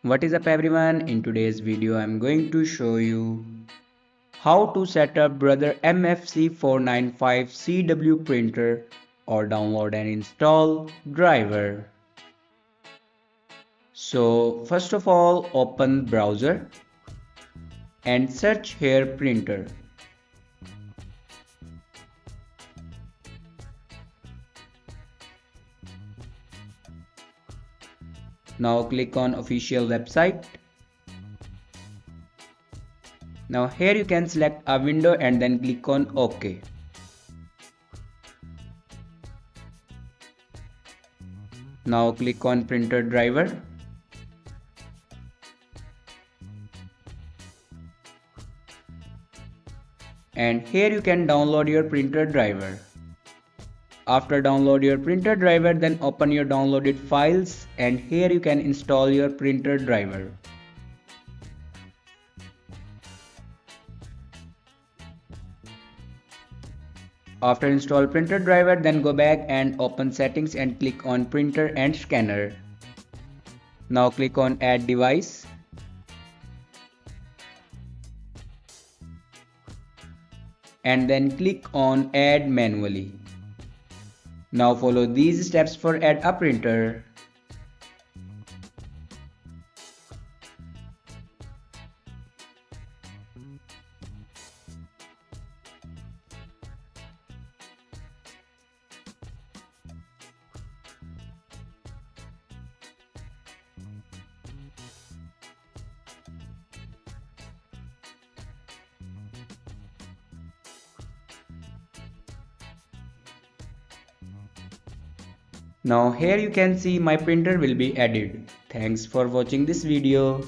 What is up everyone? In today's video I'm going to show you how to set up brother MFC 495CW printer or download and install driver. So first of all, open browser and search here printer. Now click on official website. Now here you can select a window and then click on OK. Now click on printer driver. And here you can download your printer driver. After download your printer driver, then open your downloaded files and here you can install your printer driver. After install printer driver, then go back and open settings and click on printer and scanner. Now click on add device. And then click on add manually. Now follow these steps for add a printer. Now here you can see my printer will be added. Thanks for watching this video.